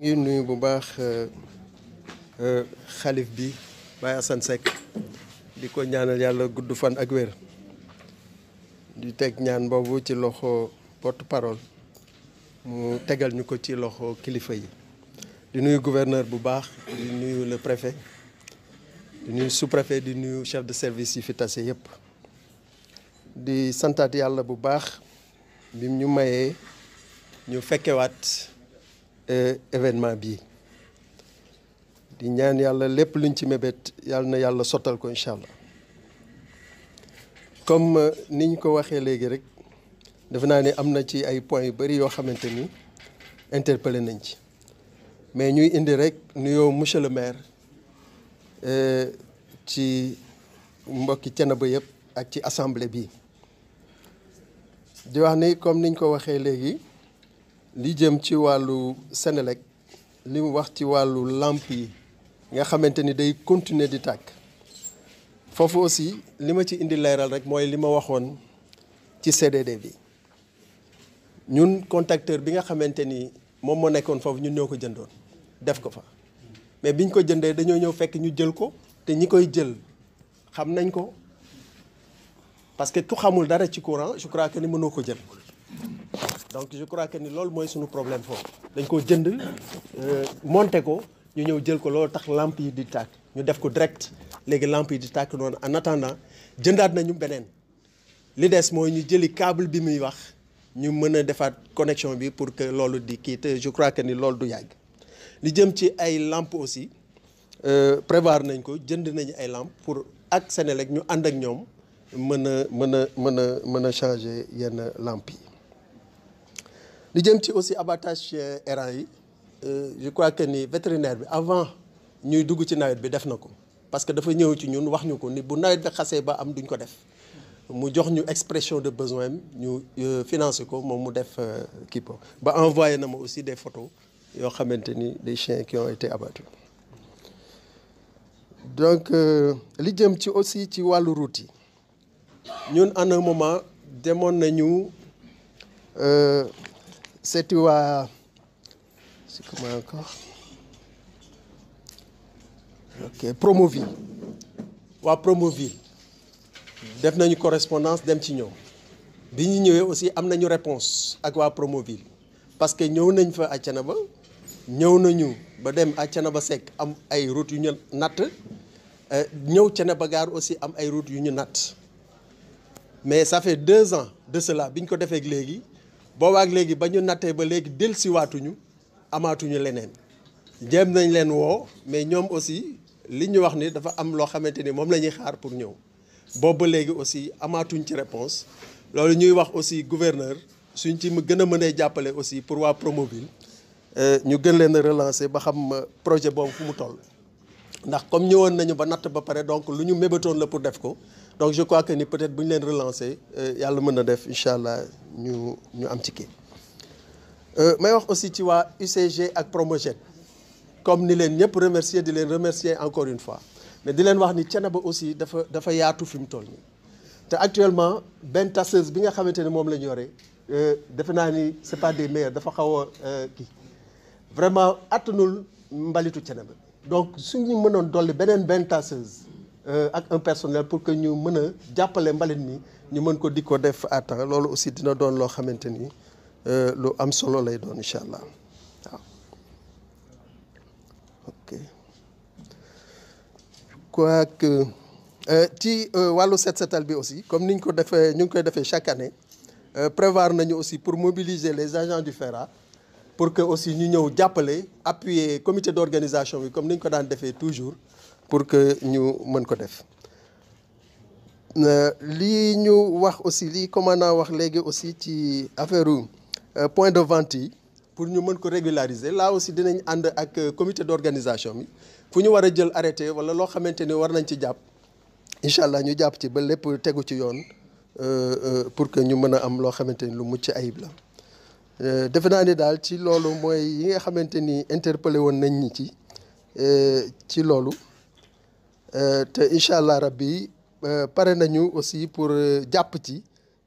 ngi nuyu bu baax xalif bi Baye Assane Seck di ko ñaanal yàlla gudd fan ak wér di teg ñaan boobu ci loxo porte parole mu tegal ñu ko ci loxo kilifa yi di nuyu gouverneur bu baax di nuyu le préfet di nuyu sous-préfet di nuyu chef de service yi fi tase yëpp di santaat yàlla bu baax bim ñu mayee ñu fekkewaat événement bi di ñaan yàlla lépp luñ ci mébét yàlla na yàlla sottal ko incha allah comme niñ ko waxee léegi rek defe naa ni am na ci ay points yu bari yoo xamante ni interpellé nañ ci mais ñuy indi rek nuyoo monsieur le maire ci mbokki Thiénaba yëpp ak ci assemblée bi di wax ni comme niñ ko waxee léegi li jëm ci wàllu Senelec li mu wax ci wàllu lamp yi nga xamante ni day continuer di tàkk foofu aussi li ma ci indi leeral rek mooy li ma waxoon ci CDD bi ñun contacteur bi nga xamante ni moom moo nekkoon foofu ñun ñoo ko jëndoon def ko fa mais biñ ko jëndee dañoo ñëw fekk ñu jël ko te ñi koy jël xam nañ ko parce que ku xamul dara ci courant je crois que ni mënoo ko jël donc je crois que ni loolu mooy suñu problème foofu dañ ko jënd monter ko ñu ñëw jël ko loolu tax lampe yi di tàkk ñu def ko direct léegi lampe yi di tàkk noonu en attendant jëndaat nañu beneen li des mooy ñu jëli câble bi muy wax ñu mën a defaat connexion bi pour que loolu di kii te je crois que ni loolu du yàgg li jëm ci ay lampe aussi prévoir nañ ko jënd nañu ay lampe pour ak Senelec ñu ànd ak ñoom mën a changer yenn lampe yi li jëm ci aussi abattage errant yi je crois que ni vétérinaire bi avant ñuy dugg ci nawet bi def na ko parce que dafa ñëw ci ñun wax ñu ko ni bu nawet bi xasee ba am duñ ko def mu jox ñu expression de besoin ñu financer ko moom mu def kii po ba envoyé na ma aussi des photos yoo xamante ni des chiens qui ont été abattus donc li jëm ci aussi ci wàllu route yi ñun en un moment demoon nañu seeti waa c'est comment encore ok Promoville waa Promoville def nañu correspondance dem ci ñoom bi ñu ñëwee aussi am nañu réponse ak waa Promoville parce que ñëw nañ fa à Thiénaba ñëw nañu ba dem à Thiénaba Seck am ay routes yu ñu natt ñëw Thiénaba Gare aussi am ay routes yu ñu natt mais ça fait 2 ans de cela bi ñu ko defee léegi boobaak léegi ba ñu nattee ba léegi dellusiwaatuñu amaatuñu leneen jéem nañ leen woo mais ñoom aussi li ñu wax ni dafa am loo xamante ni moom la ñuy xaar pour ñëw boobu ba léegi aussi amaatuñ ci réponse loolu ñuy wax aussi gouverneur suñ ci gën a mënee jàppale aussi pour waa Promoville ñu gën leen a relancer ba xam projet boobu fu mu toll ndax comme ñëwoon nañu ba natt ba pare donc lu ñu mébatoon la pour def ko donc je crois que ni peut-être bu ñu leen relancer yàlla mën na def incha allah ñu am ci kii may wax aussi ci waa UCG ak Promoged comme ni leen ñëpp remercier di leen remercier encore une fois mais di leen wax ni Thiénaba aussi dafa yaatu fi mu toll nii te actuellement benn tasseuse bi nga xamante ne moom la ñu yore defe naa ni c'est pas des meilleurs dafa xaw a kii vraiment attanul mbalitu Thiénaba donc suñu mënoon dolli benn tasseuse ak un personnel pour que ñu mën a jàppale mbalit mi ñu mën ko di ko def à temps loolu aussi dina doon loo xamante ni lu am solo lay doon incha allah waaw ok quoi que ci wàllu set-setal bi aussi comme niñ ko defee ñu ngi koy defee chaque année prévoir nañu aussi pour mobiliser les agents du FERA pour que aussi ñu ñëw jàppale appuyer comité d'organisation bi comme ni ñu ko daan defee toujours pour que ñu mën ko def lii ñu wax aussi lii commandant wax léegi aussi ci affaire point de vente yi pour ñu mën ko régulariser là aussi dinañ ànd ak comité d'organisation bi fu ñu war a jël arrêté wala loo xamante ni war nañ ci jàpp incha allah ñu jàpp ci ba lépp tegu ci yoon pour que ñu mën a am loo xamante ni lu mucc ayib la defe naa ni daal ci loolu mooy yi nga xamante ni interpellé woon nañ ñi ci loolu te incha allah rabbi pare nañu aussi pour jàpp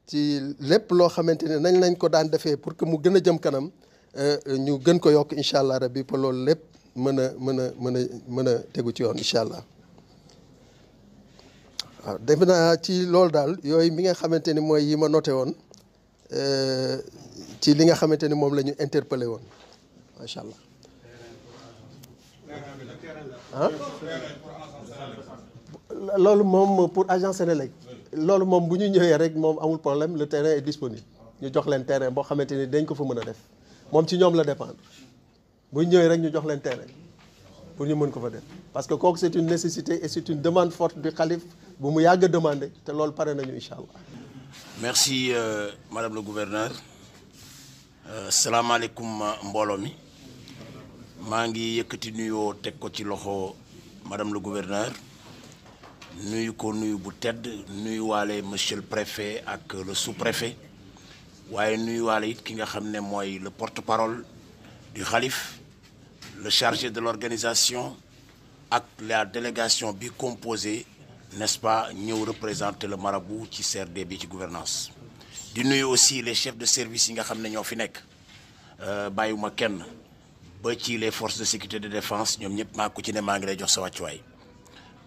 ci lépp loo xamante ne nañ ko daan defee pour que mu gën a jëm kanam ñu gën ko yokk incha allah rabbi pour loolu lépp mën a tegu ci yoon incha allah. waaw defe naa ci loolu daal yooyu mi nga xamante ni mooy yi ma noté woon ci li nga xamante ni moom la ñu interpellé woon macha allah. ah loolu moom pour agent Senelec loolu moom bu ñu ñëwee rek moom amul problème le terrain est disponible ñu jox leen terrain boo xamante ni dañ ko fa mën a def moom ci ñoom la dépendre bu ñu ñëwee rek ñu jox leen terrain pour ñu mën ko fa def parce que kooku c'est une nécessité et c'est une demande forte du khalife bu mu yàgg a demandé te loolu pare nañu incha allah. merci madame le gouverneur salaamaaleykum mbooloo mi maa ngi yëkkati nuyoo teg ko ci loxo madame le gouverneur nuyu ko nuyu bu tedd nuyu waale monsieur le préfet ak le sous-préfet waaye nuyu waale it ki nga xam ne mooy le porte-parole du khalife le chargé de l'organisation ak la délégation bi composée n'est-ce pas ñëw représenter le marabout ci CRD bi ci gouvernance di nuyu aussi les chefs de service yi nga xam ne ñoo fi nekk bàyyiwuma kenn ba ci les forces de sécurité de défense ñoom ñëpp maa ko ci ne maa ngi lay jox sa wàccuwaay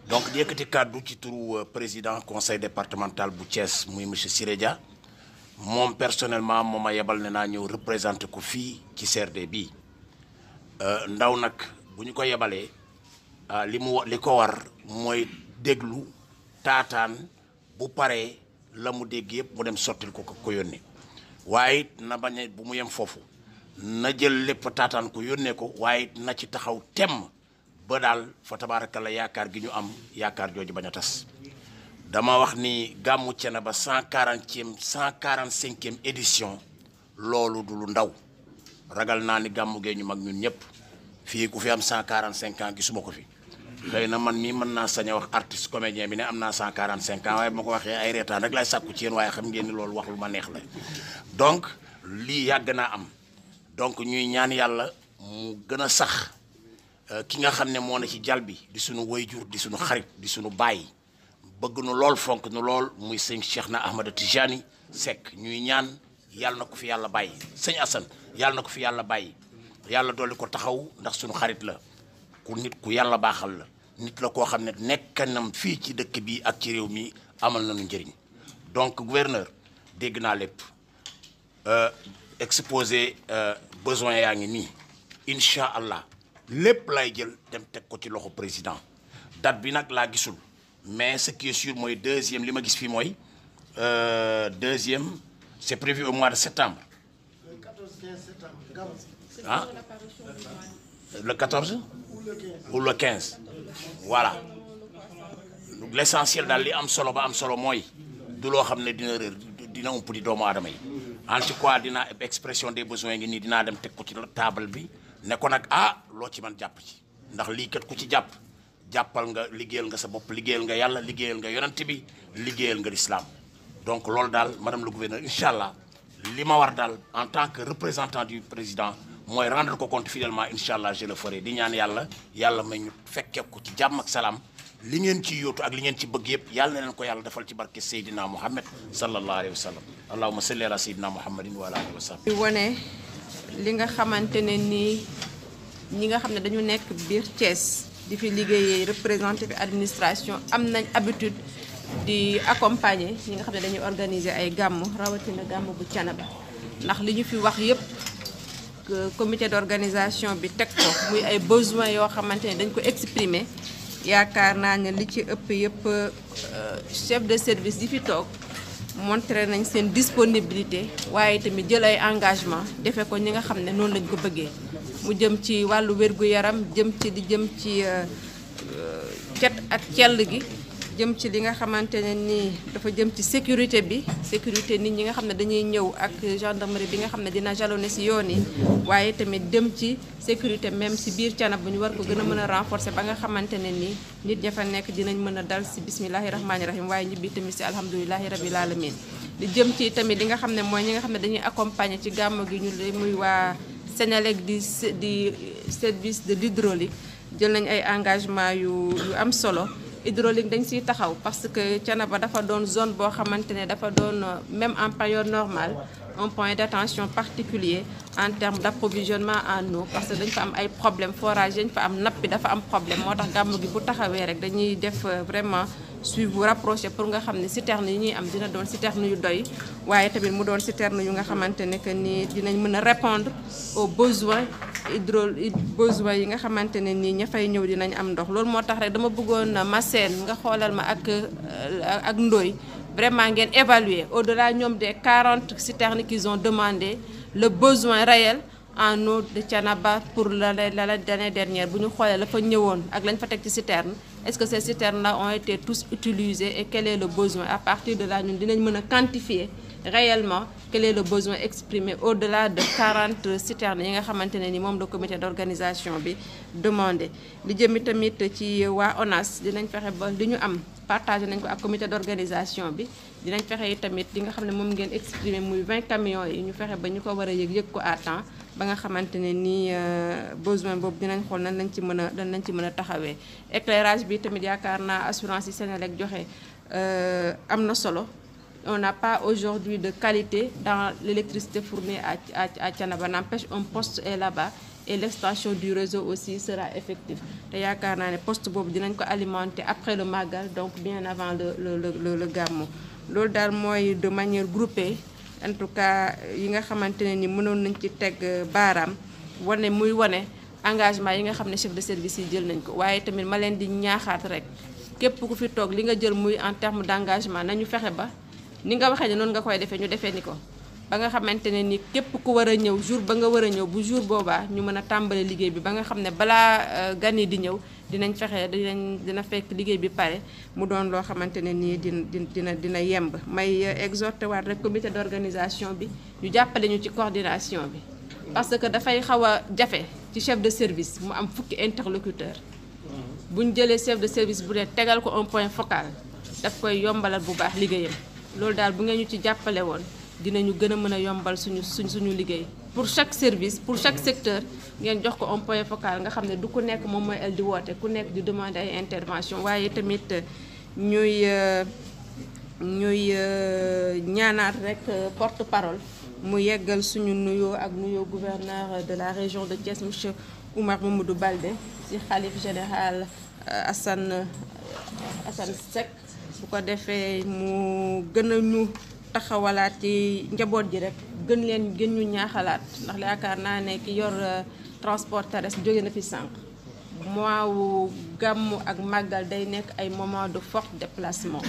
donc di yëkkati kàddu ci turu président conseil départemental bu Thiès muy monsieur Siré Dia moom personnellement moo ma yebal ne naa ñëw représenter ko fii ci CRD bi ndaw nag bu ñu ko yebalee li ko war mooy déglu taataan bu paree la mu dégg yëpp mu dem sottil ko yónnee waaye na bañ bu mu yem foofu na jël lépp taataan ko yónnee ko waaye na ci taxaw temm ba daal fa tabaarakalla yaakaar gi ñu am yaakaar jooju bañ a tas dama wax ni gàmmu Thiénaba 145e édition loolu du lu ndaw ragal naa ni gàmmu gee ñu mag ñun ñëpp fii ku fi am 145 ans gisuma ko fi xëy na man mii mën naa sañ a wax artiste comédien bi ne am naa 145 ans waaye bu ma ko waxee ay reetaan rek laay sàkku ci yéen waaye xam ngeen ni loolu wax lu ma neex la donc lii yàgg naa am donc ñuy ñaan yàlla mu gën a sax ki nga xam ne moo na ci jal bi di suñu wayjur di suñu xarit di suñu baay bëgg nu lool fonk nu lool muy sëñ Cheikh na Ahmada Tijani Seck ñuy ñaan yàlla na ko fi yàlla bàyyi sëñ Assane yàlla na ko fi yàlla bàyyi yàlla dolli ko taxaw ndax suñu xarit la ku nit ku yàlla baaxal la nit la koo xam ne nekkanam fii ci dëkk bi ak ci réew mi amal nañu njëriñ donc gouverneur dégg naa lépp exposé besoin yaa ngi nii incha allah lépp lay jël dem teg ko ci loxo président date bi nag laa gisul mais ce qui est sûr mooy deuxième li ma gis fii mooy deuxième c'est prévu au mois de septembre. Le 14-15 septembre. Ah le 14 ou le 15 voilà l'essentiel daal li am solo ba am solo mooy du loo xam ne dina réer dina ump di doomu aadama yi en tout cas dina expression des besoins ngi nii dinaa dem teg ko ci table bi ne ko nag loo ci man jàpp ci ndax lii kat ku ci jàppal nga liggéeyal nga sa bopp liggéeyal nga yàlla liggéeyal nga yonent bi liggéeyal nga l'islam donc loolu daal madame le gouverneur incha allah li ma war daal en tant que représentant du président mooy rendre ko compte fidèlement incha allah je le ferai di ñaan yàlla may ñu fekkee ko ci jàmm ak salaam li ngeen ci yóotu ak li ngeen ci bëgg yëpp yàlla na leen ko yàlla defal ci barke Seydina Muhammad sallallahu alayhi wa sallam allahumma salli ala Seydina Muhammadin wa ala alihi wa sallam. wane li nga xamante ne nii ñi nga xam ne dañu nekk biir Thiès di fi liggéeyee représenté fi administration am nañ habitude di accompagner ñi nga xam ne dañuy organiser ay gàmmu rawatina gàmmu bu Thiénaba ndax li ñu fi wax yëpp comité d'organisation bi teg ko muy ay besoins yoo xamante ne dañ ko exprimer yaakaar naa ne li ci ëpp yëpp chef de service yi fi toog montré nañ seen disponibilité waaye tamit jël ay engagement defe ko ñi nga xam ne noonu lañ ko bëggee mu jëm ci wàllu wér-gu-yaram jëm ci cet ak cell gi jëm ci li nga xamante ne nii dafa jëm ci sécurité bi sécurité nit ñi nga xam ne dañuy ñëw ak gendarmerie bi nga xam ne dina jalonné ci yoon yi waaye tamit dem ci sécurité même ci biir Thiénaba bu ñu war ko gën a mën a renforcer ba nga xamante ne nii nit ña fa nekk dinañ mën a dal ci bismillahi rahmaani rahim waaye ñibbi tamit ci alhamdulilahi rabil alamin di jëm ci tamit li nga xam ne mooy ñi nga xam ne dañuy accompagner ci gàmmu gi ñu muy waa Senelec di service de l'hydraulique jël nañ ay engagement yu am solo hydraulique dañ siy taxaw parce que Thiénaba dafa doon zone boo xamante ne dafa doon même en période normale un point d'attention particulier en termes d'approvisionnement en eau parce que dañ fa am ay problème forage dañ fa am napp bi dafa am problème moo tax gàmmu gi bu taxawee rek dañuy def vraiment suivi rapproché pour nga xam ne citerne yi ñuy am dina doon citerne yu doy waaye tamit mu doon citerne yu nga xamante ne que ni dinañ mën a répondre aux besoins besoins yi nga xamante ne nii ña fay ñëw dinañ am ndox loolu moo tax rek dama bëggoon Massène nga xoolal ma ak Ndoye vraiment ngeen évaluer au-delà ñoom des 40 citernes qu'ils ont demandé le besoin réel en eau de Thiénaba pour l'année dernière bu ñu xoolee la fa ñëwoon ak lañ fa teg ci citerne est-ce que ces citernes-là ont été tous utilisés et quel est le besoin à partir de là ñun dinañ mën a quantifier réellement quel est le besoin exprimé au-delà de 40 citernes yi nga xamante ne ni moom le comité d'organisation bi demandé li jëmi tamit ci waa ONAS dinañ fexe ba li ñu am partagé nañ ko ak comité d'organisation bi dinañ fexe tamit li nga xam ne moom ngeen exprimé muy 20 camions yi ñu fexe ba ñu ko war a yëg ko à temps ba nga xamante ne nii besoin boobu dinañ xool nan lañ ci mën a taxawee éclairage bi tamit yaakaar naa assurance yi Senelec joxe am na solo. On n'a pas aujourd'hui de qualité dans l'électricité fournie à Thiénaba. N'empêche, un poste est là-bas et l'extension du réseau aussi sera effective. te yaakaar naa ne poste boobu dinañ ko alimenter après le Magal donc bien avant le Gamou. loolu daal mooy de manière groupée en tout cas yi nga xamante ne ni mënoon nañ ci teg baaraam wane engagement yi nga xam ne chef de service yi jël nañ ko waaye tamit ma leen di ñaaxaat rek képp ku fi toog li nga jël muy en terme d'engagement nañu fexe ba ni nga waxee ne noonu nga koy defee ñu defee ni ko ba nga xamante ne ni képp ku war a ñëw jour ba nga war a ñëw bu jour boobaa ñu mën a tàmbale liggéey bi ba nga xam ne balaa gan yi di ñëw dinañ fexe dina fekk liggéey bi pare mu doon loo xamante ne nii dina yemb may exhorté waat rek comité d'organisation bi ñu jàppale ñu ci coordination bi parce que dafay xaw a jafe ci chef de service mu am fukki interlocuteur bu ñu jëlee chef de service bu ne tegal ko un point focal daf koy yombalal bu baax liggéeyam loolu daal bu ngeen ñu ci jàppale woon dinañu gën a mën a yombal suñu liggéey pour chaque service pour chaque secteur ngeen jox ko un point focal nga xam ne du ku nekk moom mooy el di woote ku nekk di demander ay intervention waaye tamit ñuy ñaanaat rek porte parole mu yeggal suñu nuyoo ak nuyoo gouverneur de la région de Thiès monsieur Oumar Mamadou Baldé ci xalif général Assane Seck bu ko defee mu gën a ñu taxawalaat ci njaboot ji rek gën ñu ñaaxalaat ndax yaakaar naa ne ki yor transport terrestre jóge na fi sànq mois wu gàmmu ak màggal day nekk ay moment de fort déplacement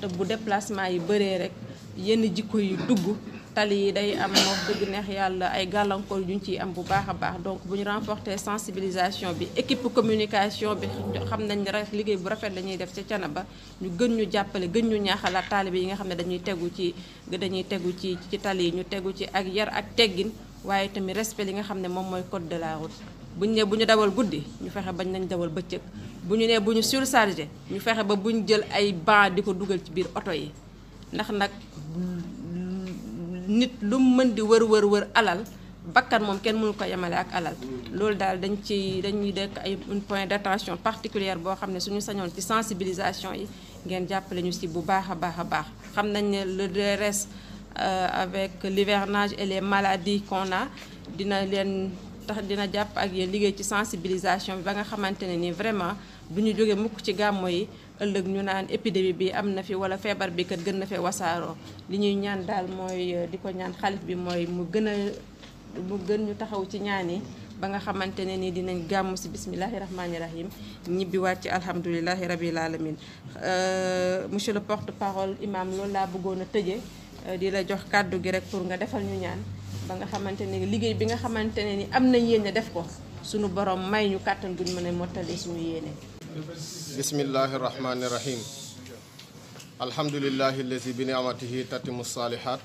te bu déplacement yi bëree rek yenn jikko yi dugg tali yi day am wax dëgg neex yàlla ay gàllankoor yu ñu ciy am bu baax a baax donc bu ñu renforcer sensibilisation bi équipe communication bi xam nañ rek liggéey bu rafet la ñuy def ca Thiénaba ñu gën ñu jàppale gën ñu ñaaxalaat taalibe yi nga xam ne dañuy tegu ci tali yi ñu tegu ci ak yar ak teggin waaye tamit respect li nga xam ne moom mooy code de la route bu ñu dawal guddi ñu fexe bañ nañ dawal bëccëg bu ñu surchargé ñu fexe ba bu ñu jël ay banc di ko dugal ci biir oto yi ndax nag nit lu mën di wër alal bakkan moom kenn mënu ko yemale ak alal loolu daal dañuy dekk ay un point d'attention particulière boo xam ne suñu sañoon ci sensibilisation yi ngeen jàppale ñu ci bu baax a baax xam nañ ne le reste avec l'hivernage et les maladies qu'on a dina jàpp ak yéen liggéey ci sensibilisation bi ba nga xamante ne ni vraiment du ñu jóge mukk ci gàmmo yi ëllëg ñu naan épidémie bi am na fi wala feebar bi kat gën na fee wasaaroo li ñuy ñaan daal mooy di ko ñaan xalif bi mooy mu gën ñu taxaw ci ñaan yi ba nga xamante ne ni dinañ gàmmu ci bismillahi rahmani rahim ñibbiwaat ci alhamdulilahi rabil alamin monsieur le porte-parole imam loolu laa bëggoon a tëjee di la jox kàddu gi rek pour nga defal ñu ñaan ba nga xamante ne liggéey bi nga xamante ne ni am nañ yéene def ko suñu borom may ñu kàttan guñ mën a mottali suñu yéene. bismillahi rahmani rahim alhamdulillahi allazi bi ni'matihi tatimu salihat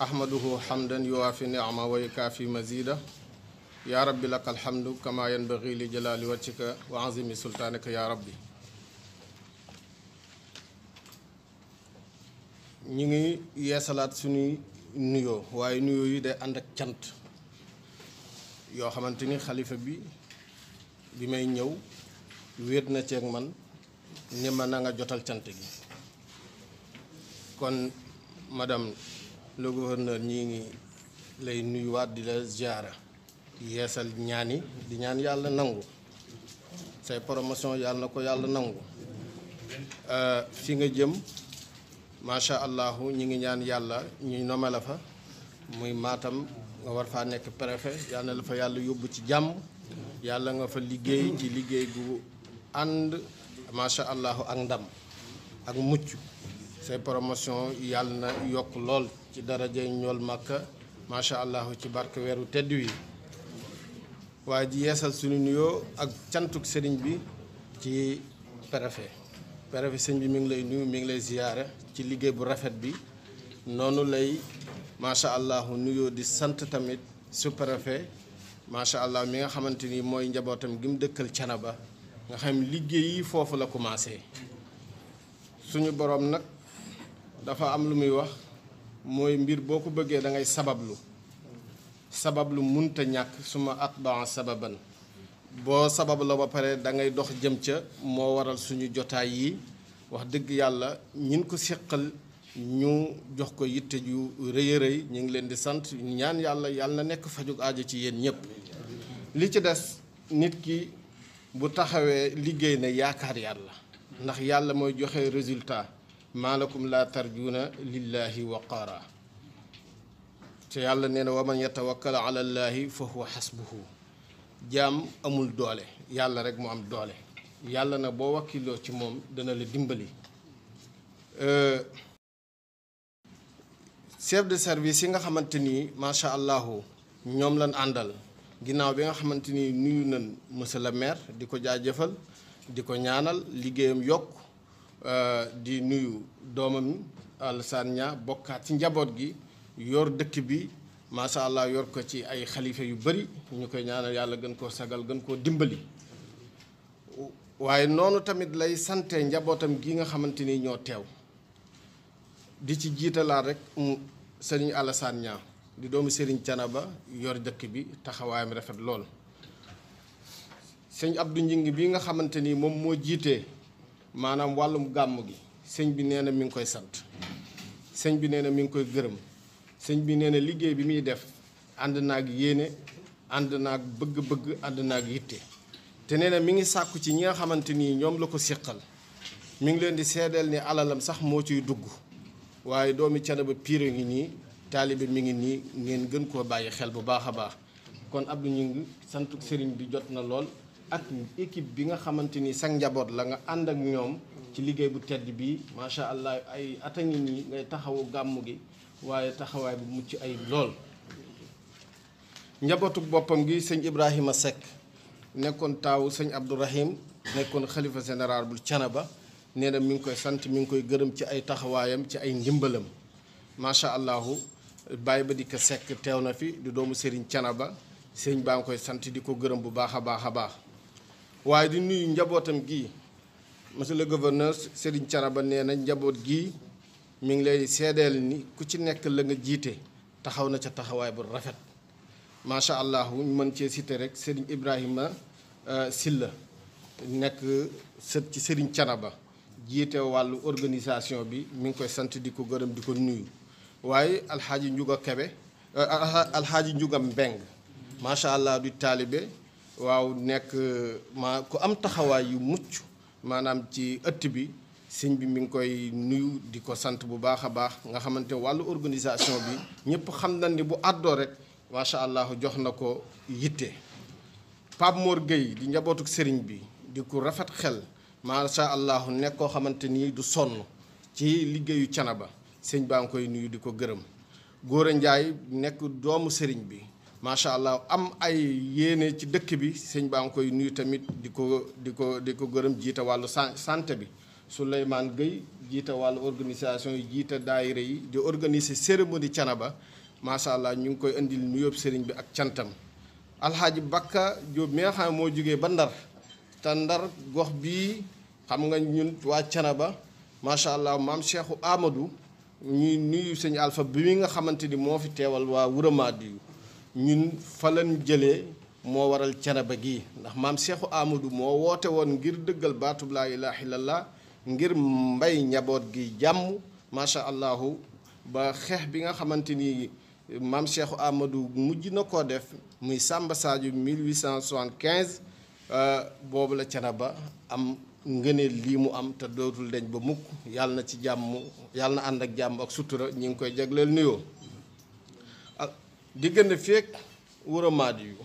ahmaduhu hamdan yuwafi ni'ma wa yukafi mazida ya rabbi laka alhamdu kama yanbaghi li jalali wajhika wa azimi sultanika ya rabbi. ñi ngi yeesalaat suñuy nuyoo waaye nuyoo yi day ànd ak cant yoo xamante ni xalifa bi may ñëw wéet na ceeg man ni ma na nga jotal cant gi kon madame le gouverneur ñi ngi lay nuyuwaat di la ziara yeesal ñaani di ñaan yàlla nangu say promotion yàlla na ko yàlla nangu fi nga jëm macha allahu ñi ngi ñaan yàlla ñu nome la fa muy Matam nga war faa nekk préfet yàlla na la fa yàlla yóbbu ci jàmm yàlla nga fa liggéey ci liggéey gu ànd macha allahu ak ndam ak mucc say promotion yàlla na yokk lool ci daraja ñool Makka macha allahu ci barke weeru tedd wi waaye di yeesal suñu nuyoo ak cantuk sëriñ bi ci préfet sëñ bi mi ngi lay nuyu mi ngi lay ziyaare ci liggéey bu rafet bi noonu lay macha allah nuyoo di sant tamit sous-préfet macha allah mi nga xamante ni mooy njabootam gi mu dëkkal Thiénaba nga xam liggéey yi foofu la commencé suñu borom nag dafa am lu muy wax mooy mbir boo ko bëggee da ngay sabablu munta ñàkk suma atbaa sababan boo sabab la ba pare da ngay dox jëm ca moo waral suñu jotaay yi wax dëgg yàlla ñin ko séqal ñu jox ko yitte ju rëy a rëy ñu ngi leen di sant ñaan yàlla na nekk fajug aajo ci yéen ñëpp li ci des nit ki bu taxawee liggéey na yaakaar yàlla ndax yàlla mooy joxe résultat maalakum laa tarjuuna lillahi waqaara te yàlla nee na wa man yatawakkal ala llaahi fa huwa xasbuhu jaam amul doole yàlla rek mu am doole yàlla na boo wakkiloo ci moom dana la dimbali chef de service yi nga xamante ni macha allahu ñoom lañ àndal ginnaaw bi nga xamante ni nuyu nañ monsieur le maire di ko jaajëfal di ko ñaanal liggéeyam yokk di nuyu doomam Alassane Niang bokkaat ci njaboot gi yor dëkk bi macha allah yor ko ci ay xalifa yu bari ñu koy ñaanal yàlla gën koo sagal gën koo dimbali waaye noonu tamit lay sante njabootam gi nga xamante ni ñoo teew di ci jiitalaat rek sëriñ Alassane Niang di doomu sëriñ Thiénaba yor dëkk bi taxawaayam rafet lool sëñ Abdou Njing bi nga xamante ni moom moo jiitee maanaam wàllum gàmm gi sëñ bi nee na mi ngi koy sant sëñ bi nee na mi ngi koy gërëm sëñ bi nee na liggéey bi muy def ànd naag yéene ànd naag bëgg-bëgg ànd naag yitte te nee na mi ngi sàkku ci ñi nga xamante ni ñoom la ko séqal mi ngi leen di seedeel ni alalam sax moo ciy dugg waaye doomi Thiénaba piire ngi nii taalibe mi ngi nii ngeen gën koo bàyyi xel bu baax a baax kon Abdou ñu ngi santu sëriñ bi jot na lool ak équipe bi nga xamante ni sa njaboot la nga ànd ak ñoom ci liggéey bu tedd bi macha allah ay at a ngi nii ngay taxawu gàmmu gi waaye taxawaay bu mucc ay lool njabootu boppam gi sëñ Ibrahima Seck nekkoon taawu sëñ Abdourahim nekkoon xalifa général bu Thiénaba nee na mi ngi koy sant mi ngi koy gërëm ci ay taxawaayam ci ay ndimbalam macha allahu bàyyi ba di ko Seck teew na fi di doomu Serigne Thiénaba sëñ baa ngi koy sant di ko gërëm bu baax a baax a baax waaye di nuyu njabootam gii monsieur le gouverneur Serigne Thiénaba nee na njaboot gii mi ngi lay seedeel ni ku ci nekk la nga jiite taxaw na ca taxawaay bu rafet macha allah ñu mën cee cité rek Serigne Ibrahima Silla nekk sët ci Serigne Thiénaba jiite wàllu organisation bi mi ngi koy sant di ko gërëm di ko nuyu waaye alxaaji Njuga Kebe alxaaji Njuga Mbeng macha allah du taalibe waaw nekk ku am taxawaay yu mucc maanaam ci ëtt bi sëñ bi mi ngi koy nuyu di ko sant bu baax a baax nga xamante wàllu organisation bi ñëpp xam nañ ni bu àddoo rek macha allah jox na ko yitte Pape Mor Gueye di njabootuk sëriñ bi di ku rafet xel macha allah nekk koo xamante ni du sonn ci liggéeyu Thiénaba sëñ baa ngi koy nuyu di ko gërëm Góora Njaay nekk doomu sëriñ bi macha allah am ay yéene ci dëkk bi sëñ baa ngi koy nuyu tamit di ko gërëm jiite wàllu santé bi Souleymane Gueye jiite wàllu organisation yi jiite daayira yi di organiser cérémonie Thiénaba macha allah ñu ngi koy indil nuyoob sëriñ bi ak cantam alxaaji Bakka Jóob mi nga xam ne moo jógee ba Ndar te Ndar gox bii xam nga ñun waa Thiénaba macha allah maam Cheikhu Amadou ñuy nuyu sëñ Alpha bi mi nga xamante ni moo fi teewal waa Wuramaadi ñun fa lañ jëlee moo waral Thiénaba gi ndax maam Cheikhu Amadou moo woote woon ngir dëggal baatub laa ilaaha illallah ngir mbay njaboot gi jàmm macha allahu ba xeex bi nga xamante ni maam Cheikh Amadou mujj na koo def muy Samba Sadio 1875 boobu la Thiénaba am ngëneel lii mu am te dootul deñ ba mukk yàlla na ci jàmm yàlla na ànd ak jàmm ak sutura ñi ngi koy jagleel nuyoo ak diggante feek Wuro Madiyu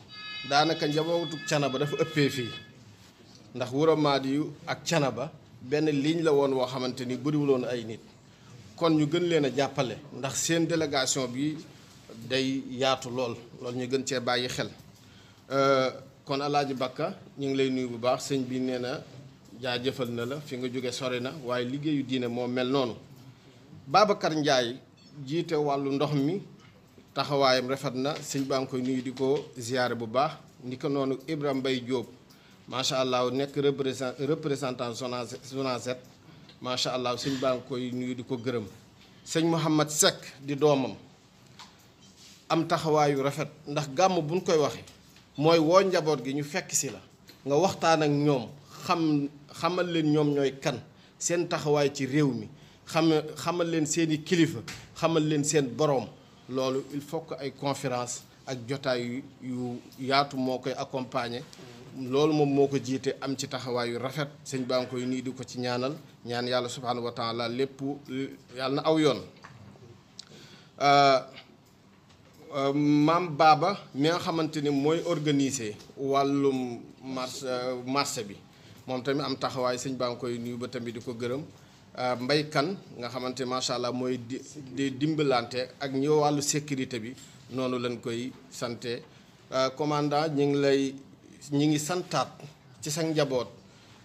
daanaka njabootu Thiénaba dafa ëppee fii ndax Wuro Madiyu ak Thiénaba benn ligne la woon woo xamante ni bëriwuloon ay nit kon ñu gën leen a jàppale ndax seen délégation bi day yaatu lool ñu gën cee bàyyi xel kon Alaaji Bakka ñu ngi lay nuyu bu baax sëñ bi nee na jaajëfal na la fi nga jóge sori na waaye liggéeyu diine moo mel noonu Babacar Ndiaye jiite wàllu ndox mi taxawaayam rafet na sëñ baa ngi koy nuyu di ko ziyaare bu baax ni ko noonu Ibrahima Mbaye Diop macha allah nekk représentant Sonacet macha allah sëñ baa ngi koy nuyu di ko gërëm sëñ Mouhamad Seck di doomam am taxawaayu rafet ndax gàmm buñ koy waxe mooy woo njaboot gi ñu fekk si la nga waxtaan ak ñoom xamal leen ñoom ñooy kan seen taxawaay ci réew mi xamal leen seeni kilifa xamal leen seen boroom loolu il faut que ay conférence ak jotaay yu yaatu moo koy accompagner loolu moom moo ko jiite am ci taxawaay yu rafet sëñ baa ngi koy nii di ko ci ñaan yàlla subhanahu wa taala lépp yàlla na aw yoon maam Baba mi nga xamante ni mooy organiser wàllum marché bi moom tamit am taxawaay sëñ baa ngi koy nuyu ba tamit di ko gërëm Mbay Kan nga xamante macha allah mooy di dimbalante ak ñi wàllu sécurité bi noonu lañ koy sante commandant ñi ngi santaat ci sa njaboot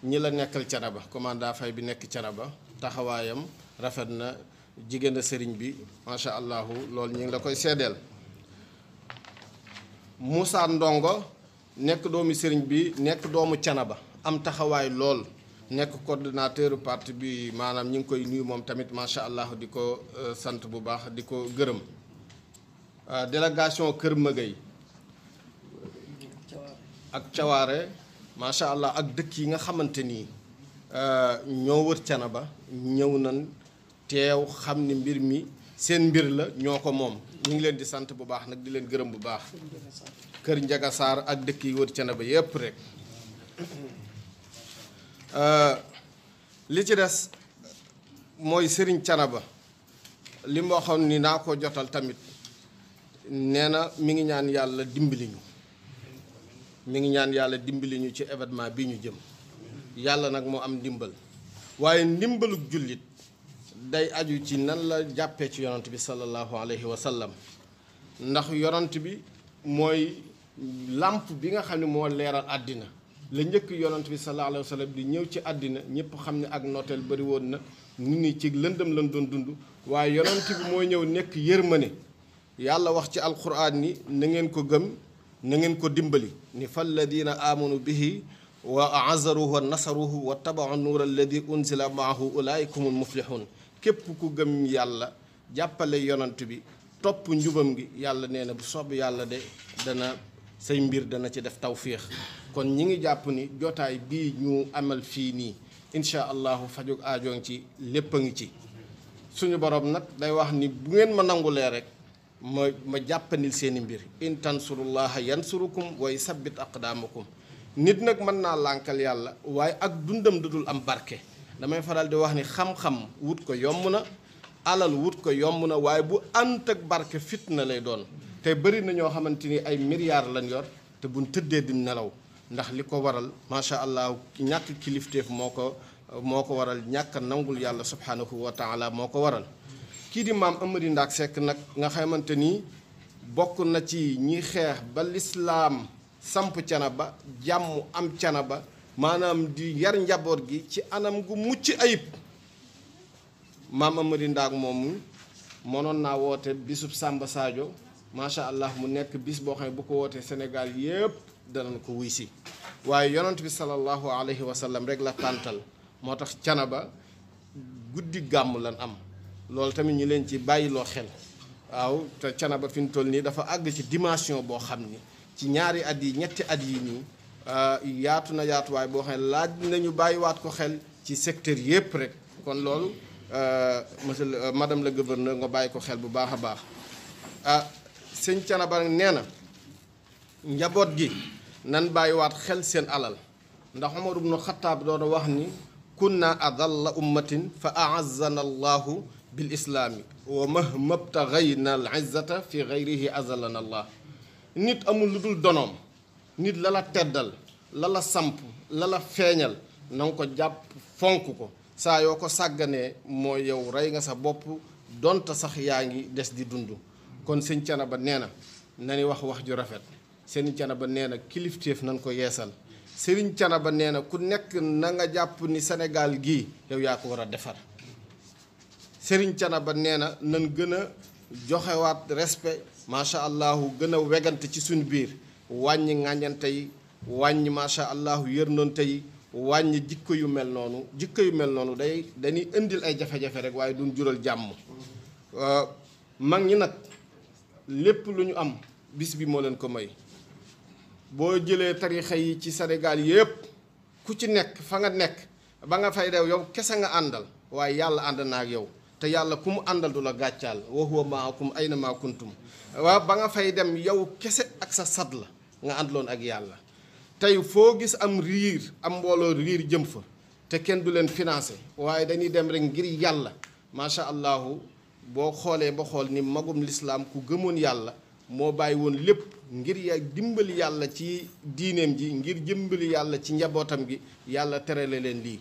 ñi la nekkal Thiénaba commandant Fay bi nekk Thiénaba taxawaayam rafet na jigéen a sëriñ bi macha allah loolu ñu ngi la koy seedeel Moussa Ndongo nekk doomu sëriñ bi nekk doomu Thiénaba am taxawaay lool nekk coordonnateur parti bi maanaam ñu ngi koy nuyu moom tamit macha allah di ko sant bu baax di ko gërëm délégation Kër Mëgëy ak Cawaare macha allah ak dëkk yi nga xamante ni ñoo wër Thiénaba ñëw nañ teew xam ni mbir mi seen mbir la ñoo ko moom ñu ngi leen di sant bu baax nag di leen gërëm bu baax Kër Njaga Saar ak dëkk yi wër Thiénaba yépp rek li ci des mooy sëriñ Thiénaba li ma waxoon ni naa ko jotal tamit nee na mi ngi ñaan yàlla dimbali ñu ci événement bi ñu jëm yàlla nag moo am ndimbal waaye ndimbalug jullit day aju ci nan la jàppee ci yonant bi sallallahu alayhi wa sallam ndax yonant bi mooy làmp bi nga xam ne moo leeral àddina la njëkk yonant bi sallallahu alayhi wa sallam di ñëw ci àddina ñëpp xam ne ak nooteel bari woon na nit ñi ci lëndëm lañ doon dund waaye yonant bi moo ñëw nekk yërmande yàlla wax ci alquran ni na ngeen ko gëm na ngeen ko dimbali ni falladina amanu bihi wa azaruhu wa nasaruhu wa tabaau nuur alladi unzila maahu ulaikumul muflihun képp ku gëm yàlla jàppale yonant bi topp njubam gi yàlla nee na bu soob yàlla de dana say mbir dana ci def tawfiix kon ñi ngi jàpp ni jotaay bii ñu amal fii nii incha allahu fajug aajoon ci lépp a ngi ci suñu borom nag day wax ni bu ngeen ma nangulee rek ma jàppandil seeni mbir in tansurullaha yansurukum wa yusabbit aqdaamakum nit nag mën naa lànkal yàlla waaye ak dundam dudul am barke damay faral di wax ni xam-xam wut ko yomb na alal wut ko yomb na waaye bu ànd ak barke fitna lay doon te bëri na ñoo xamante ni ay milliards lañ yor te buñ tëddee di nelaw ndax li ko waral macha allah ñàkk kilifteef moo ko waral ñàkk nangul yàlla subhanahu wa taala moo ko waral kii di maam Amary Ndack Seck nag nga xamante ni bokk na ci ñi xeex ba lislaam samp Thiénaba jàmm am Thiénaba maanaam di yar njaboot gi ci anam gu mucc ayib maam Amary Ndack moomu mënoon naa woote bisub Samba Sadio macha allah mu nekk bis boo xam ne bu ko wootee Sénégal yépp danañ ko wuy si waaye yonent bi sallallahu alayhi wa sallam rek la tàntal moo tax Thiénaba guddi gàmm lan am loolu tamit ñu leen ci bàyyiloo xel waaw te Thiénaba fi mu toll nii dafa àgg ci dimension boo xam ni ci ñaari at yi ñetti at yi nii yaatu na yaatuwaay boo xam ne laaj nañu bàyyiwaat ko xel ci secteur yépp rek kon loolu monsieur madame le gouverneur nga bàyyi ko xel bu baax a baax sëñ Thiénaba nee na njaboot gi nan bàyyiwaat xel seen alal ndax Umar ibnu Xattaab doon wax ni kunna adalla ummatin fa a'azzana allahu bil islaami wa mahma btaghayna al izzata fi ghayrihi azallana allah. nit amul lu dul donoom nit la la teddal la la samp la la feeñal na nga ko jàpp fonk ko saa yoo ko sàgganee mooy yow rey nga sa bopp donte sax yaa ngi des di dund. kon sëñ Thiénaba nee na nani wax ju rafet sëñ Thiénaba nee na kilifteef nañ ko yeesal sëriñ Thiénaba nee na ku nekk na nga jàpp ni Sénégal gii yow yaa ko war a defar. sëriñ Thiénaba nee na nan gën a joxewaat respect macha allah gën a wegante ci suñu biir wàññi ŋàññante yi wàññi macha allah yërnoonte yi wàññi jikko yu mel noonu dañuy indil ay jafe-jafe rek waaye duñ jural jàmm. mag ñi nag lépp lu ñu am bis bi moo leen ko may boo jëlee tarixa yi ci Sénégal yépp ku ci nekk fa nga nekk ba nga fay dew yow kese nga àndal waaye yàlla ànd na ak yow te yàlla ku mu àndal du la gàccaal wa huwa maakum ayna maa kuntum waaw ba nga fay dem yow kese ak sa sad la nga àndaloon ak yàlla. tey foo gis am mbooloo riir jëm fa te kenn du leen financé waaye dañuy dem rek ngir yàlla macha allah boo xoolee ba xool ni magum lislaam ku gëmoon yàlla moo bàyyi woon lépp ngir dimbali yàlla ci diineem ji ngir dimbali yàlla ci njabootam gi yàlla terale leen lii.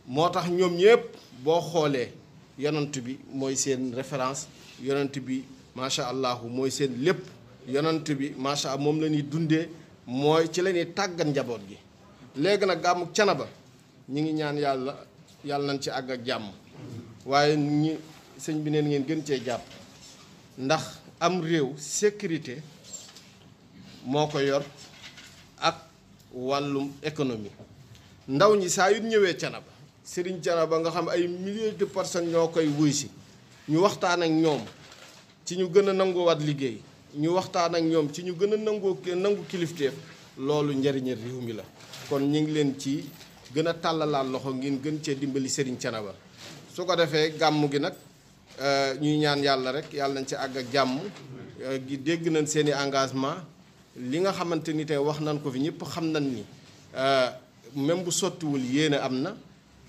moo tax ñoom ñëpp boo xoolee yonent bi mooy seen référence yonent bi macha allah mooy seen lépp yonent bi macha allah moom la ñuy dundee mooy ci la ñuy tàggat njaboot gi. léegi nag gàmmu Thiénaba ñi ngi ñaan yàlla nañ ci àgg ak jàmm waaye sëñ bi neen ngeen gën cee jàpp ndax am réew sécurité moo ko yor ak wàllum économie. ndaw ñi saa yu ñëwee Thiénaba Serigne Thiénaba nga xam ay milliers de personnes ñoo koy wuy si ñu waxtaan ak ñoom ci ñu gën a nangoowaat liggéey ñu waxtaan ak ñoom ci ñu gën a nangu kilifteef loolu njëriñu réew mi la. kon ñu ngi leen ci gën a tàllalaat loxo ngeen gën cee dimbali Serigne Thiénaba su ko defee gàmmu gi nag ñuy ñaan yàlla rek yàlla nañ ci àgg ak jàmm gi dégg nañ seeni engagement li nga xamante ni tey wax nañ ko fi ñëpp xam nañ ni même bu sottiwul yéene am na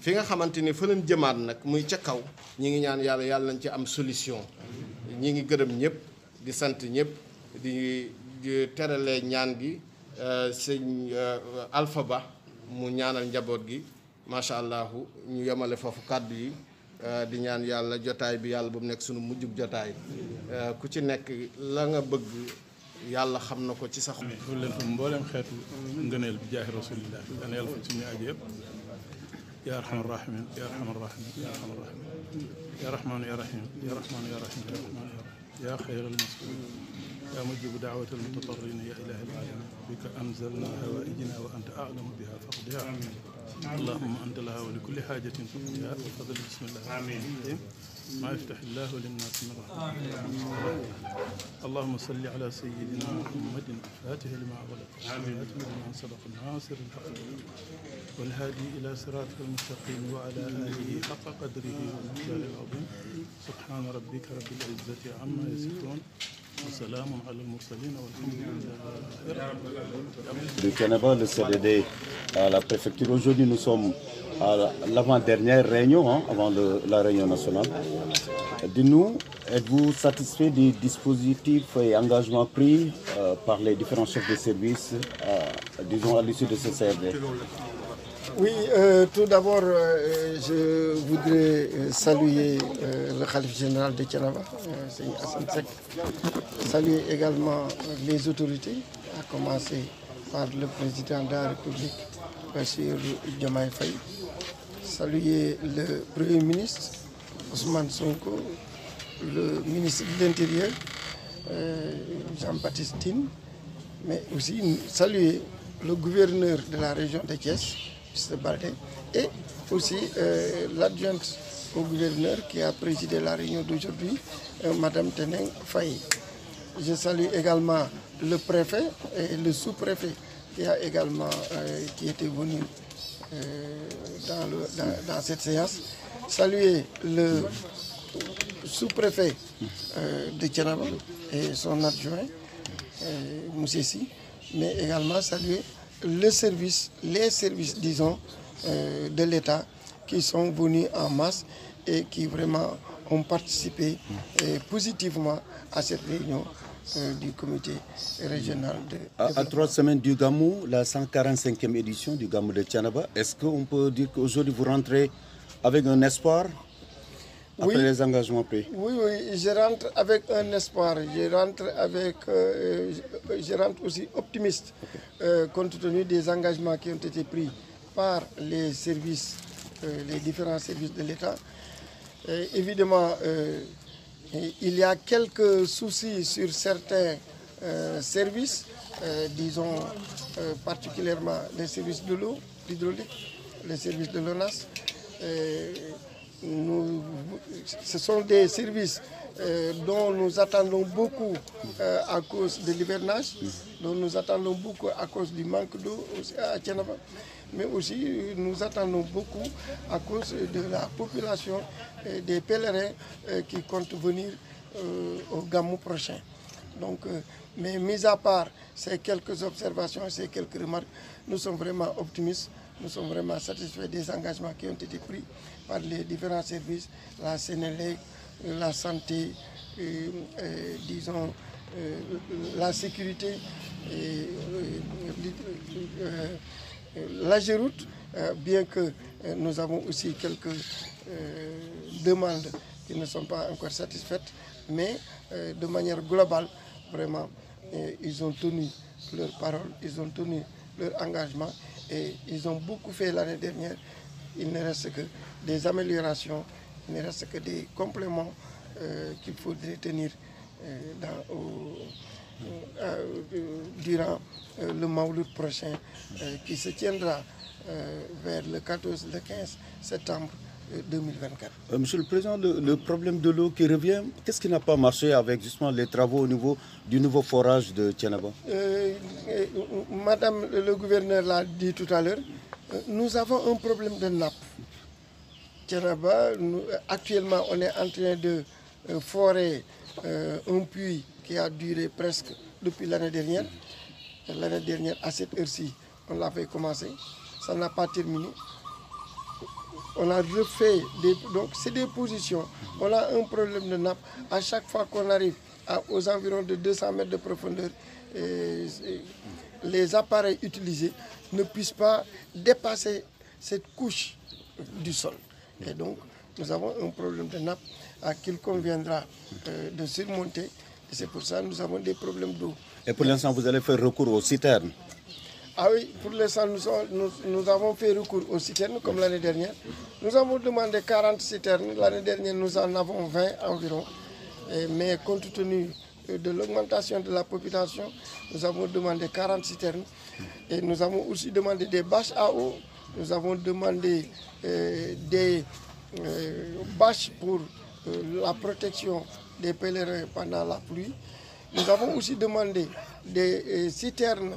fi nga xamante ni fa lañ jëmaat nag muy ca kaw ñi ngi ñaan yàlla nañ ci am solution. ñi ngi gërëm ñëpp di sant ñëpp di teralee ñaan gi sëñ Alpha Ba mu ñaanal njaboot gi macha allah ñu yemale foofu kàddu yi. di ñaan yàlla jotaay bi yàlla bu mu nekk sunu mujjub jotaay ku ci nekk la nga bëgg yàlla xam na ko ci sax. loolu leen fa mboolem xeetu ngëneel bi jaahi rasulillah dana yàlla fa suñu aajo yëpp yaa arhamar rahimin yaa arhamar rahimin yaa arhamar rahimin yaa rahmaan yaa rahim yaa rahmaan yaa rahim yaa rahmaan yaa rahim yaa xayral mas'uul yaa mujibu da'watal mutadarrin yaa ilaahal aalamiin bika anzalna hawaa'ijana wa anta a'lamu biha faqdiha اللهم أنت لها ولكل حاجة فقدها وفضل بسم الله الرحمن الرحيم ما يفتح الله للناس من رحمة اللهم صل على سيدنا محمد الفاتح لما أغلق والخاتم لما سبق الناصر الحق والهادي إلى صراطك المستقيم وعلى آله حق قدره ومقداره العظيم سبحان ربك رب العزة عما يصفون وسلام على المرسلين والحمد لله. De Thiénaba, le CDD à la préfecture. Aujourd'hui, nous sommes à l'avant-dernière réunion, avant la réunion nationale. Dis-nous, êtes-vous satisfait des dispositifs et engagements pris par les différents chefs de service, disons, à l'issue de ce CRD? Oui, tout d'abord, je voudrais saluer le khalife général de Thiénaba, Seigneur Assane Seck. Saluer également les autorités, à commencer par le président de la République, Bassirou Diomaye Faye. Saluer le Premier ministre, Ousmane Sonko, le ministre de l'Intérieur, Jean-Baptiste Tine, mais aussi saluer le gouverneur de la région de Thiès, M. Baldé, et aussi l'adjointe au gouverneur qui a présidé la réunion d'aujourd'hui, Mme Teneng Faye. Je salue également le préfet et le sous-préfet qui était venu dans cette séance. Saluer le sous-préfet de Thiénaba et son adjoint, Moussé Sy, mais également saluer les services, disons, de l'État qui sont venus en masse et qui vraiment ont participé positivement à cette réunion du comité régional de À 3 semaines du Gamou, la 145e édition du Gamou de Thiénaba, est-ce qu'on peut dire qu'aujourd'hui vous rentrez avec un espoir après les engagements pris? Oui, je rentre avec un espoir, je rentre aussi optimiste, compte tenu des engagements qui ont été pris par les services, les différents services de l'État. Évidemment, il y a quelques soucis sur certains services, disons particulièrement les services de l'eau, l'hydraulique, les services de l'ONAS. Ce sont des services dont nous attendons beaucoup à cause de l'hivernage, dont nous attendons beaucoup à cause du manque d'eau à Thiénaba, mais aussi nous attendons beaucoup à cause de la population et des pèlerins qui comptent venir au Gamou prochain. Donc, mais mis à part ces quelques observations, ces quelques remarques, nous sommes vraiment optimistes, nous sommes vraiment satisfaits des engagements qui ont été pris par les différents services, la Sénélec, la santé, disons, la sécurité, la Géroute, bien que nous avons aussi quelques demandes qui ne sont pas encore satisfaites, mais de manière globale, vraiment, ils ont tenu leur parole, ils ont tenu leur engagement et ils ont beaucoup fait l'année dernière. Il ne reste que des améliorations, il ne reste que des compléments qu'il faudrait tenir durant le Mawlud prochain qui se tiendra vers le 14 et le 15 septembre 2024. Monsieur le Président, le problème de l'eau qui revient, qu'est-ce qui n'a pas marché avec justement les travaux au niveau du nouveau forage de Thiénaba? Madame le gouverneur l'a dit tout à l'heure, nous avons un problème de nappe. Thiénaba, actuellement, on est en train de forer un puits qui a duré presque depuis l'année dernière. L'année dernière, à cette heure-ci, on l'avait commencé. Ça n'a pas terminé. On a refait donc c'est des positions. On a un problème de nappe. À chaque fois qu'on arrive aux environs de 200 mètres de profondeur, les appareils utilisés ne puissent pas dépasser cette couche du sol. Et donc, nous avons un problème de nappe qu'il conviendra de surmonter. Et c'est pour ça que nous avons des problèmes d'eau. Et pour l'instant, vous allez faire recours aux citernes? Ah oui, pour l'instant, nous avons fait recours aux citernes comme l'année dernière. Nous avons demandé 40 citernes. L'année dernière, nous en avons 20 environ. Mais compte tenu de l'augmentation de la population, nous avons demandé 40 citernes. Et nous avons aussi demandé des bâches à eau. Nous avons demandé des bâches pour la protection des pèlerins pendant la pluie. Nous avons aussi demandé des citernes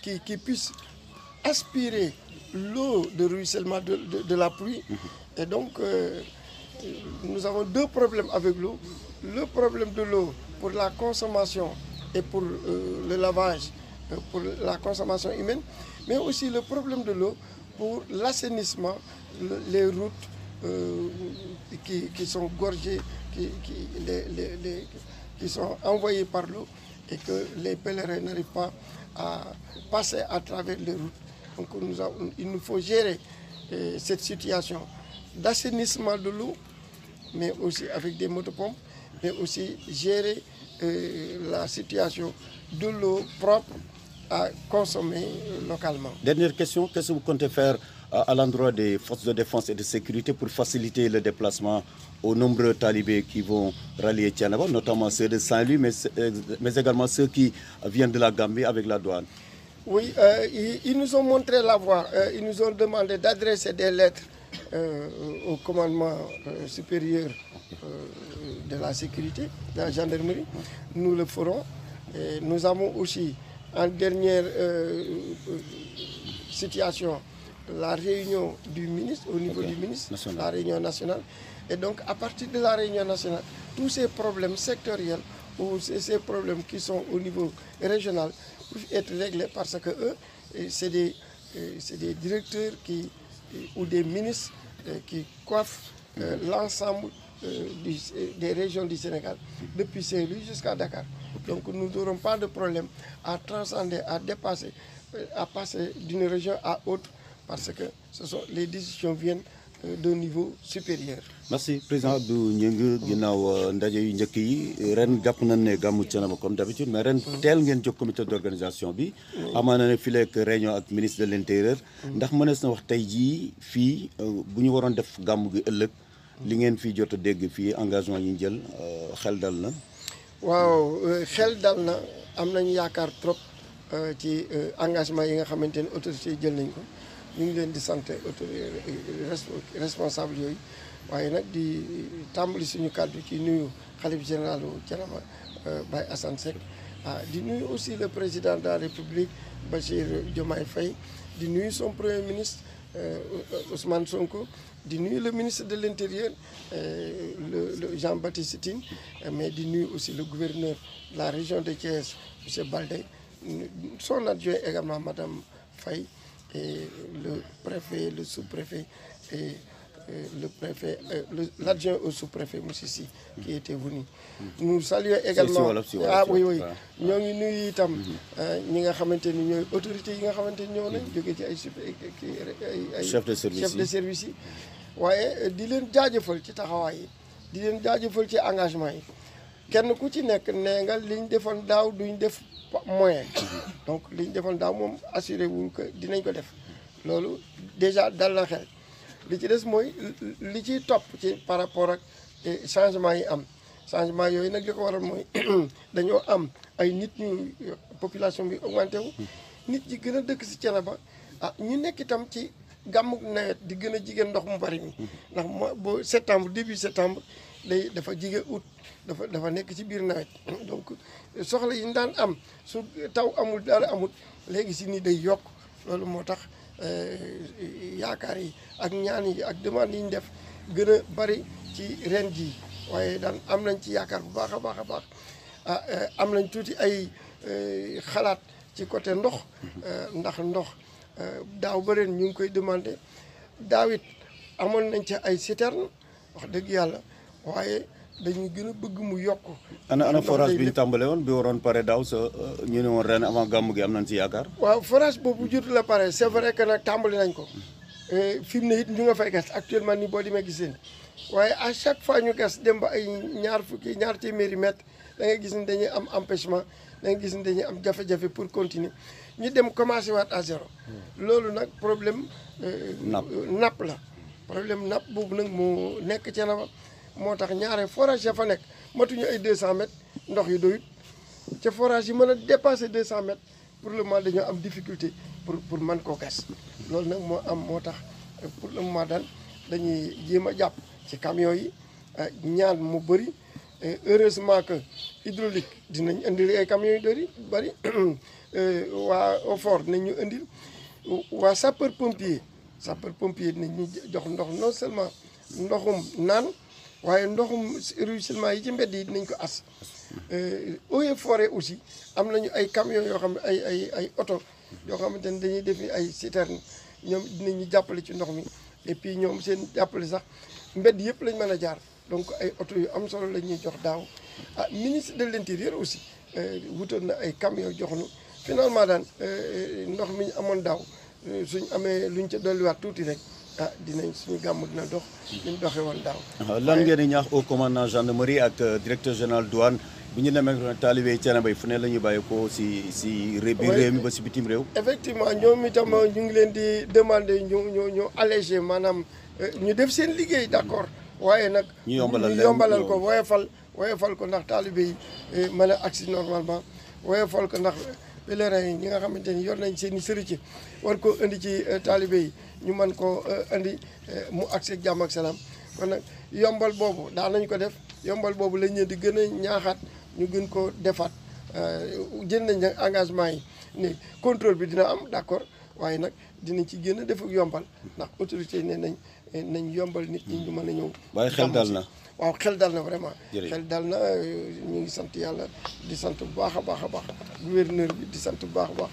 qui puissent aspirer l'eau de ruissellement de la pluie. Et donc, nous avons deux problèmes avec l'eau. Le problème de l'eau pour la consommation et pour le lavage, pour la consommation humaine, mais aussi le problème de l'eau pour l'assainissement, les routes qui sont gorgées, qui sont envoyées par l'eau et que les pèlerins n'arrivent pas à passer à travers les routes. Donc il nous faut gérer cette situation d'assainissement de l'eau, mais aussi avec des motopompes, mais aussi gérer la situation de l'eau propre à consommer localement. Dernière question, qu'est-ce que vous comptez faire à l'endroit des forces de défense et de sécurité pour faciliter le déplacement aux nombreux talibés qui vont rallier Thiénaba, notamment ceux de Saint-Louis, mais également ceux qui viennent de la Gambie avec la douane? Oui, ils nous ont montré la voie. Ils nous ont demandé d'adresser des lettres au commandement supérieur de la sécurité, de la gendarmerie. Nous le ferons. Et nous avons aussi, en dernière situation, la réunion du ministre, au niveau du ministre, national. la réunion nationale. Et donc, à partir de la réunion nationale, tous ces problèmes sectoriels ou ces problèmes qui sont au niveau régional peuvent être réglés parce que eux, c'est des directeurs ou des ministres qui coiffent l'ensemble des régions du Sénégal, depuis Saint-Louis jusqu'à Dakar. Donc nous n'aurons pas de problème à transcender, à dépasser, à passer d'une région à autre, parce que les décisions viennent d'un niveau supérieur. Merci président Abdou Gningue ginnaaw ndaje yu njëkk yi ren jàpp nañ ne gàmmu Thiénaba comme d'habitude mais ren teel ngeen jóg comité d'organisation bi amaana ne fii ak réunion ak ministre de l'intérieur ndax mënees na wax tey jii fii bu ñu waroon def gàmmu gi ëllëg li ngeen fii jot a dégg fii engagement yi ñu jël xel dal na. waaw xel dal na am nañu yaakaar trop ci engagement yi nga xamante ne autorités yi jël nañ ko ñu ngi leen di sant responsable yooyu waaye nag di tàmbali suñu kàddu ci nuyu xalif général Thiénaba Baye Assane Seck di nuyu aussi le président de la République Bassirou Diomaye Faye di nuyu son premier ministre Ousmane Sonko di nuyu le ministre de l'Intérieur le Jean-Baptiste Tine mais di nuyu aussi le gouverneur de la région de Thiès monsieur Baldé son adjoint également madame Faye et le préfet, le sous-préfet et le préfet, l'adjoint au sous-préfet monsieur Sy qui était venu. Nous saluons également oui ñoo ngi nuyu itam ñi nga xamante ni ñooy autorités yi nga xamante ni ñoo nañ jóge ci ay chef de service yi waaye di leen jaajëfal ci taxawaay yi di leen jaajëfal ci engagement yi kenn ku ci nekk nee nga liñ defoon daaw duñ def moyen donc liñ defoon daaw moom assuré wuñ ko dinañ ko def loolu déjà dal na xel li ci des mooy li ciy topp ci par rapport ak changement yi am changement yooyu nag li ko waral mooy dañoo am ay nit ñu population bi augmenté wu nit ñi gën a dëkk si Thiénaba ñu nekk itam ci gàmmuk nawet di gën a jigéen ndox mu bari mi ndax boo septembre début septembre dafa jige août dafa nekk ci biir nawet donc soxla yi ñu daan am su taw amul dara amul léegi si ni day yokk loolu moo tax yaakaar yi ak ñaan yi ak demande yi ñu def gën a bari ci ren jii waaye daan am nañ ci yaakaar bu baax a baax a baax am nañ tuuti ay xalaat ci côté ndox ndax ndox daaw ba ren ñu ngi koy demandé daaw it amoon nañ ci ay citerne wax dëgg yàlla waaye dañuy gën a bëgg mu yokk. ana forage bi ñu tàmbale woon bi waroon pare daaw sa ñu ne woon ren avant gàmmu gi am nañ ci yaakaar. waaw forage boobu jotul la pare c'est vrai que nag tàmbali nañ ko fi mu ne it ñu nga fay gas actuellement nii boo demee gis leen waaye à chaque fois ñu gas dem ba ay ñaar téeméeri mètres da ngay gis ni dañuy am empêchement da ngay gis ni dañuy am jafe-jafe pour continuer ñu dem commencé waat à zéro loolu nag problème. napp la problème napp boobu nag moo nekk Thiénaba moo tax ñaare forage ya fa nekk matuñu ay 200 mètres ndox yu doyut ca forage yi mën a dépasser 200 mètres pour le moment dañoo am difficulté pour mën koo gas loolu nag moo tax pour le moment daal dañuy jéem a jàpp ci camions yi ñaan mu bëri heureusement que hydraulique dinañ indil ay camions yu bëri waa OFOR dinañ ñu indil waa sapeur pompier dinañ ñu jox ndox non seulement ndoxum naan waaye ndoxum ruissellement yi ci mbedd yi dinañ ko as eaux et forêt aussi am nañu ay camions yoo xam ne ay oto yoo xamante ne dañuy def ay citerne ñoom dinañ ñu jàppale ci ndox mi et puis ñoom seen jàppale sax mbedd yëpp lañ mën a jaar donc ay oto yu am solo la ñuy jox daaw ministre de l'intérieur aussi wutoon na ay camions jox nu finalement daan ndox mi ñu amoon daaw suñ amee luñ ca dolliwaat tuuti rek dinañ suñu gàmm dina dox ñu doxee woon daaw. lan ngeen di ñaax au commandant gendarmerie ak directeur général douane bu ñu demee taalibe yi Thiénaba fu ne la ñuy bàyyi ko si réew mi ba si bitim réew. effectivement ñoom itam ñu ngi leen di demander ñu allégé maanaam ñu def seen liggéey d'accord waaye nag. ñu yombalal ko woyofal ko ndax taalibe yi mën a agsi normalement woyofal ko ndax. pèlerins yi ñi nga xamante ni yor nañ seen i sëriñ war koo indi ci taalibe yi ñu mën koo indi mu agsi ak jàmm ak salaam kon nag yombal boobu daan nañ ko def yombal boobu lañ leen di gën a ñaaxaat ñu gën ko defaat jël nañ engagement yi ni contrôle bi dina am d'accord waaye nag dinañ ci gën a def ak yombal ndax autorité yi ne nañ yombal nit ñi ñu mën a ñëw. waaye xel dal na. waaw xel dal na vraiment. jërëjëf xel dal na ñu ngi sant yàlla di sant bu baax a baax a baax gouverneur bi di sant bu baax a baax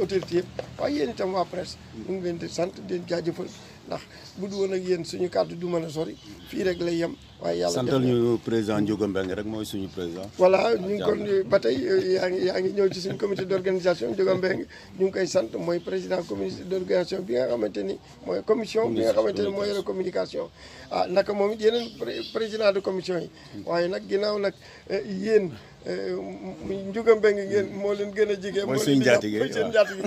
autorité yëpp waaye yéen itam waa presse ñu ngi leen di sant di leen jaajëfal ndax bu du woon ak yéen suñu kàddu du mën a sori fii rek lay yem. waaye yàlla santal ñu président Ndiouga Mbengue rek mooy suñu président. voilà ñu ngi kon ba tey yaa ngi ñëw ci suñu comité d'organisation Ndiouga Mbengue ñu ngi koy sant mooy président comité d'organisation bi nga xamante ni mooy commission bi nga xamante ni mooy yore communication. ah naka moom it yeneen président de commission yi waaye nag ginnaaw nag yéen Ndiouga Mbengue ngeen moo leen gën a jege. mooy seen njaatige mooy seen njaatige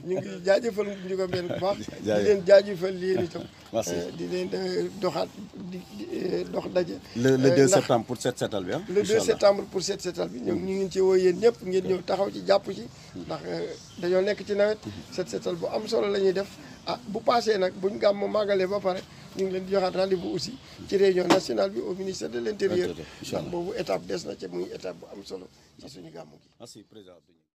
ñu ngi jaajëfal Ndiouga Mbengue bu baax. di leen jaajëfal yéen itam. di leen doxaat dox daje. le 2 septembre pour set setal bi le 2 septembre pour set setal bi ñoom ñu ngi ci woo yéen ñëpp ngeen ñëw taxaw ci jàpp ci ndax dañoo nekk ci nawet set setal bu am solo la ñuy def bu passé nag buñ gàmm màggalee ba pare ñu ngi leen di joxaat rendez-vous aussi ci réunion nationale bi au ministère de l'intérieur ndax boobu étape des na ci muy étape bu am solo ci suñu gàmm gi. Merci président.